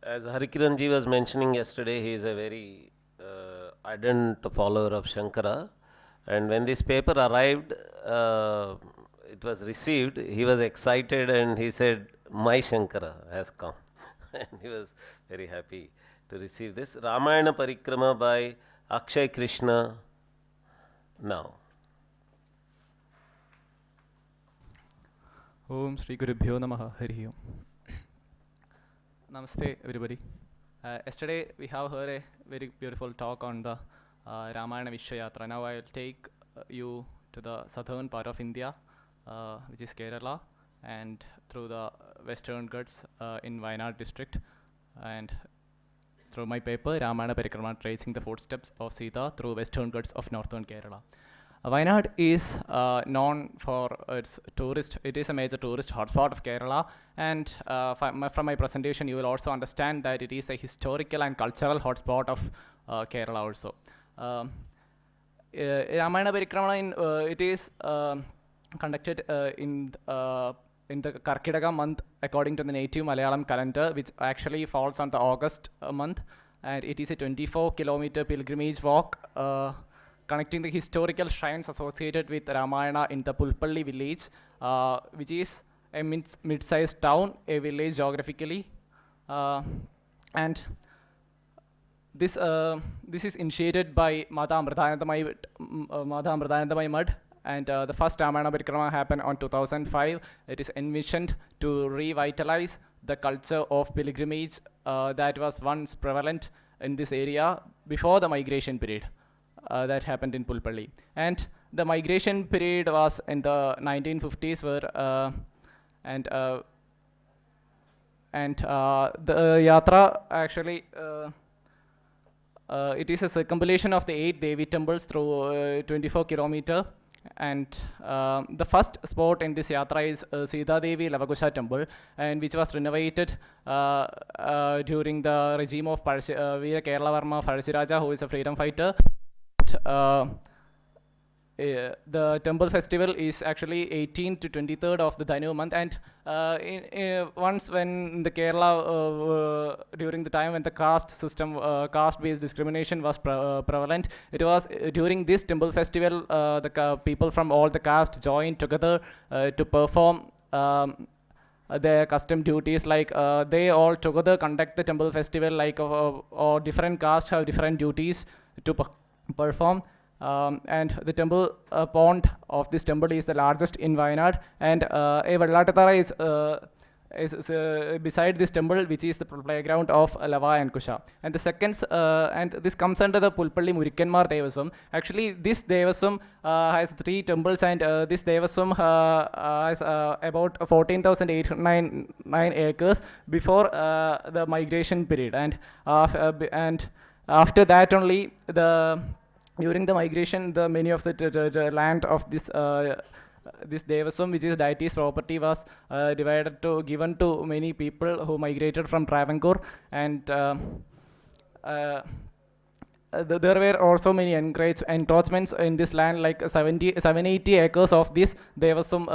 As Harikiranji was mentioning yesterday, he is a very ardent follower of Shankara. And when this paper arrived, it was received, he was excited and he said, "My Shankara has come." And he was very happy to receive this. Ramayana Parikrama by Akshay Krishna now. Om Shri Gurubhyo Namaha Hari Om. Namaste, everybody. Yesterday we have heard a very beautiful talk on the Ramayana Vishwayatra. Now I will take you to the southern part of India, which is Kerala, and through the Western Ghats in Wayanad district, and through my paper Ramayana Parikrama, tracing the footsteps of Sita through Western Ghats of northern Kerala. Wayanad is known for its tourist. It is a major tourist hotspot of Kerala, and from my presentation, you will also understand that it is a historical and cultural hotspot of Kerala also. Ramayana Parikrama, it is conducted in the Karkidaka month according to the native Malayalam calendar, which actually falls on the August month, and it is a 24-kilometer pilgrimage walk connecting the historical shrines associated with Ramayana in the Pulpalli village, which is a mid-sized town, a village geographically, and this is initiated by Mata Amritanandamai Mud, and the first Ramayana Parikrama happened on 2005. It is envisioned to revitalize the culture of pilgrimage that was once prevalent in this area before the migration period. That happened in Pulpalli. And the migration period was in the 1950s, where the yatra actually it is a circumambulation of the 8 Devi temples through 24-kilometer. And the first spot in this yatra is Sita Devi Lavakusha temple, and which was renovated during the regime of Veera Kerala Varma Parashiraja, who is a freedom fighter. The temple festival is actually 18th to 23rd of the Dhanu month, and once when the Kerala during the time when the caste system, caste-based discrimination was prevalent, it was during this temple festival the people from all the caste joined together to perform their custom duties, like they all together conduct the temple festival, like or different castes have different duties to perform, and the temple pond of this temple is the largest in Wayanad, and a Vellatatara is beside this temple, which is the playground of Luv and Kush. And the second, and this comes under the Pulpalli Murikkanmar Devaswam. Actually, this Devaswam has 3 temples, and this Devaswam has about 14,809 acres before the migration period, and after that only, during the migration, the many of the land of this this Devaswam, which is deity's property, was given to many people who migrated from Travancore, and there were also many encroachments in this land, like 780 acres of this Devaswam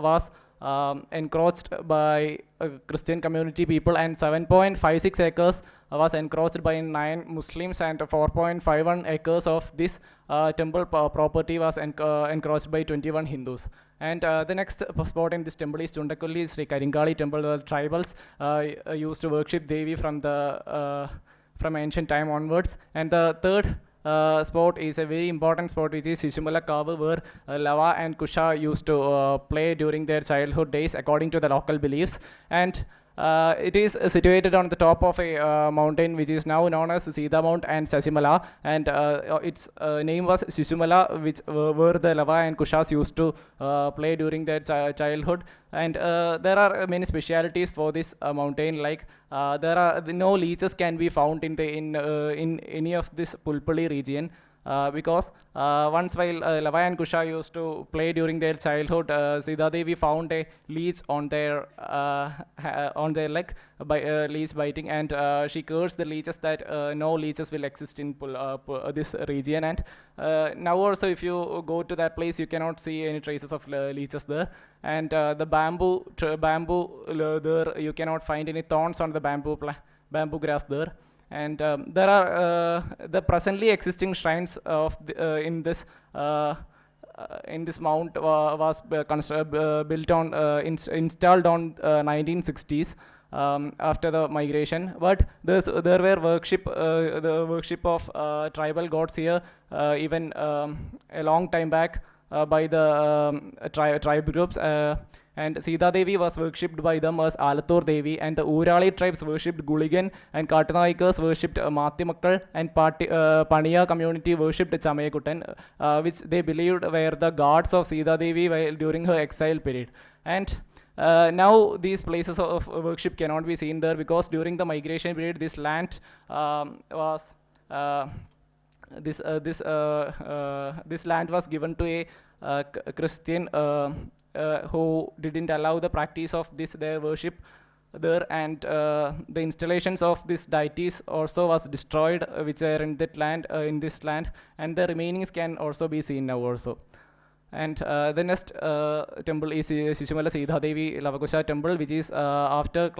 was encroached by Christian community people, and 7.56 acres was encroached by 9 Muslims, and 4.51 acres of this temple property was encroached by 21 Hindus. And the next spot in this temple is Chundakulli Sri Karingali temple. The tribals used to worship Devi from ancient time onwards. And the third spot is a very important spot, which is Shishumala Kavu, where Luv and Kush used to play during their childhood days according to the local beliefs. And it is situated on the top of a mountain, which is now known as Sita Mount and Sasimala, and its name was Shishumala, which where the Luv and Kushas used to play during their childhood. And there are many specialities for this mountain, like there are no leeches can be found in any of this Pulpalli region. Because once while Luv and Kush used to play during their childhood, Sita Devi found a leech on their leg by leech biting, and she cursed the leeches that no leeches will exist in this region. And now also, if you go to that place, you cannot see any traces of leeches there. And the bamboo there, you cannot find any thorns on the bamboo grass there. And there are the presently existing shrines of in this mount was built on installed on 1960s after the migration. But there were the worship of tribal gods here even a long time back by the tribe groups. And Sita Devi was worshipped by them as Alathur Devi, and the Urali tribes worshipped Guligan, and Kartanaikas worshipped Mathimakkal, and Paniya community worshipped Chamayakuttan, which they believed were the gods of Sita Devi during her exile period. And now these places of worship cannot be seen there, because during the migration period this land was this land was given to a Christian who didn't allow the practice of their worship there, and the installations of these deities also was destroyed, which are in this land, and the remainings can also be seen now also. And the next temple is Shishumala Sita Devi Lavakusha temple, which is after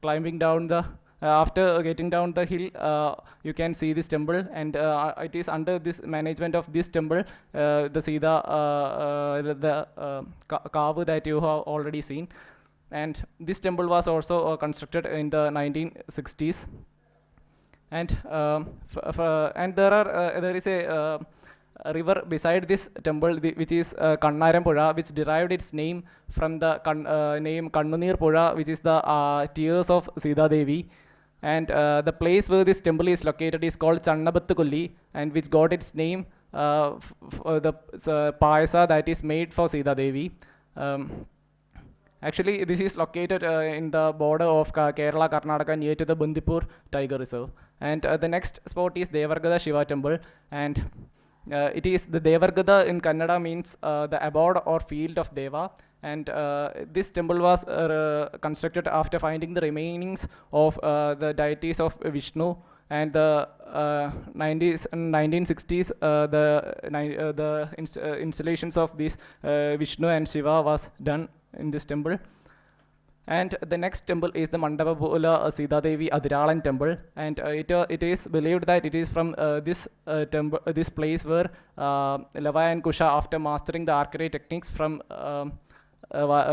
climbing down the after getting down the hill, you can see this temple, and it is under this management of this temple, the Sita, Kavu that you have already seen. And this temple was also constructed in the 1960s. And there is a river beside this temple, which is Kannarampuzha, which derived its name from the name Kannunir Puzha, which is the tears of Sita Devi. And the place where this temple is located is called Channabattukulli, and which got its name the payasa that is made for Sita Devi. Actually, this is located in the border of Kerala, Karnataka, near to the Bandipur Tiger Reserve. And the next spot is Devargada Shiva Temple, and it is the Devargada in Kannada means the abode or field of Deva. And this temple was constructed after finding the remainings of the deities of Vishnu. And the 1960s, the installations of these Vishnu and Shiva was done in this temple. And the next temple is the Mandapapula Sita Devi Adiralan temple, and it is believed that it is from this place where Luv and Kush, after mastering the archery techniques from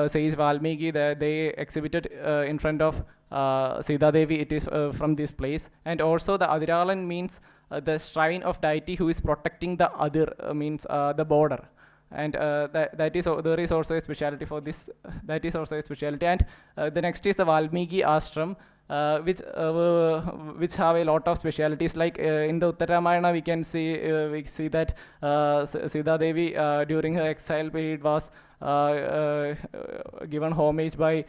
says Valmiki, they exhibited in front of Sita Devi. It is from this place. And also the Adiralan means the shrine of deity who is protecting the Adir, means the border. And there is also a speciality for this. That is also a speciality. And the next is the Valmiki Ashram, which have a lot of specialities. Like in the Uttaramayana, we see that Sita Devi during her exile period was given homage by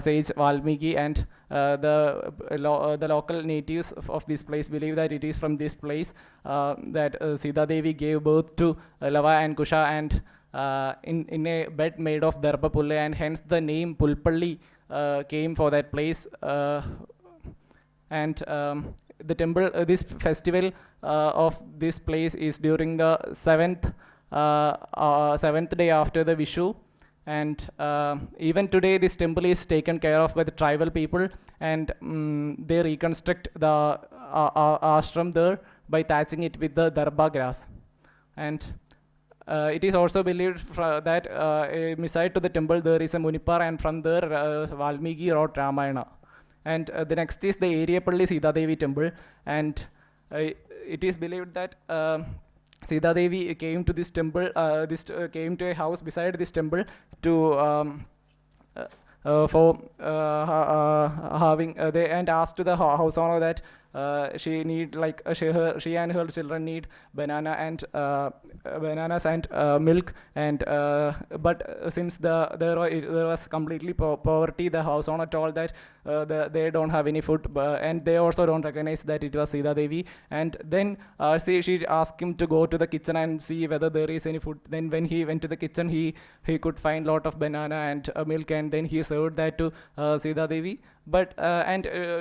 sage Valmiki, and the local natives of this place believe that it is from this place that Sita Devi gave birth to Luv and Kush, and in a bed made of Darba Pulle, and hence the name Pulpalli came for that place. And the temple, this festival of this place is during the seventh day after the Vishu. And even today this temple is taken care of by the tribal people, and they reconstruct the ashram there by thatching it with the darba grass. And it is also believed that beside to the temple there is a Munipar, and from there Valmiki wrote Ramayana. And the next is the Eriyapalli Sita Devi temple, and it is believed that Sita Devi came to this temple, came to a house beside this temple to and asked to the house owner that she and her children need bananas and milk, and but since there was completely poverty, the house owner told that they don't have any food, and they also don't recognize that it was Sita Devi. And then she asked him to go to the kitchen and see whether there is any food. Then when he went to the kitchen, he could find lot of banana and milk, and then he served that to Sita Devi. But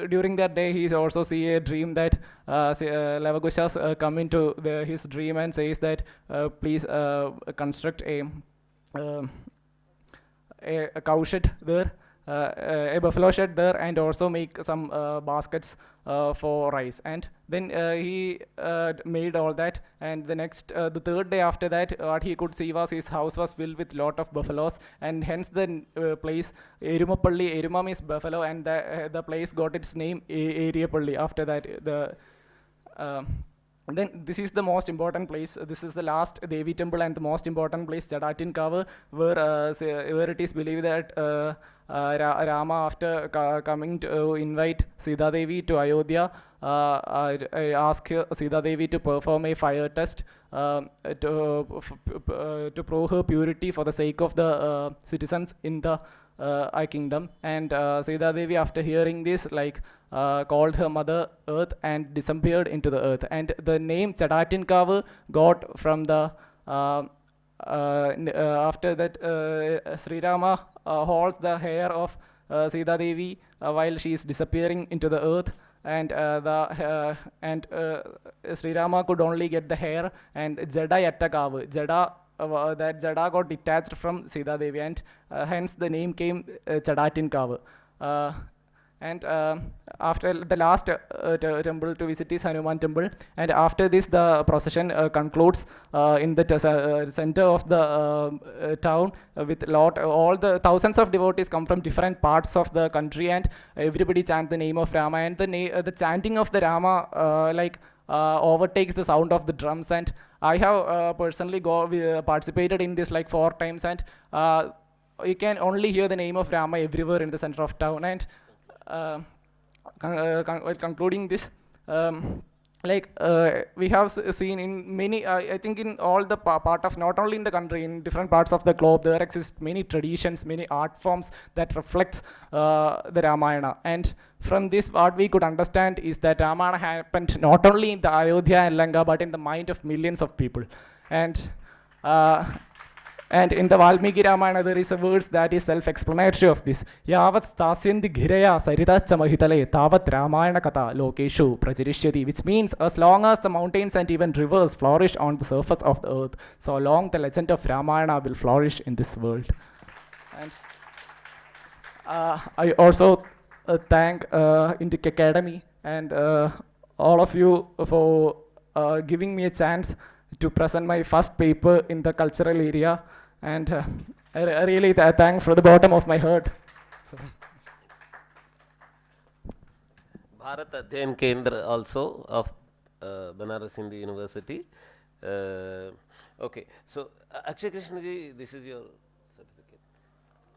during that day, he also see a dream that Lavakushas come into his dream and says that please construct a cow shed there, a buffalo shed there and also make some baskets for rice. And then he made all that, and the third day after that, what he could see was his house was filled with lot of buffaloes, and hence the place Erumapalli. Eruma means buffalo, and the place got its name Eriyapalli after that. Then this is the most important place. This is the last Devi temple and the most important place, Chadatinkavu, where it is believed that Rama, after coming to invite Sita Devi to Ayodhya, asked Sita Devi to perform a fire test to prove her purity for the sake of the citizens in the kingdom. And Sita Devi, after hearing this, called her mother Earth and disappeared into the earth. And the name Chadatinkavu got from the after that Sri Rama holds the hair of Sita Devi while she is disappearing into the earth, and Sri Rama could only get the hair, and Jada Yattakavu, that Jada got detached from Sita Devi, and hence the name came Chadatinkavu. And after the last temple to visit is Hanuman temple, and after this the procession concludes in the center of the town with all the thousands of devotees come from different parts of the country, and everybody chant the name of Rama, and the chanting of the Rama overtakes the sound of the drums. And I have personally participated in this 4 times, and you can only hear the name of Rama everywhere in the center of town. And concluding this, we have seen in many, I think in all the part of, not only in the country, in different parts of the globe, there exist many traditions, many art forms that reflects the Ramayana. And from this, what we could understand is that Ramayana happened not only in the Ayodhya and Lanka, but in the mind of millions of people. And in the Valmiki Ramayana, there is a verse that is self-explanatory of this. Yavat tasyanti ghiraya saritacha mahitale tavat Ramayana kata lokeshu pracharishyati, which means as long as the mountains and even rivers flourish on the surface of the earth, so long the legend of Ramayana will flourish in this world. And I also thank Indic Academy and all of you for giving me a chance to present my first paper in the cultural area, and I really thank from the bottom of my heart. Bharat Adhyan Kendra also of Banaras Hindu University. Okay, so Akshay Krishna ji, this is your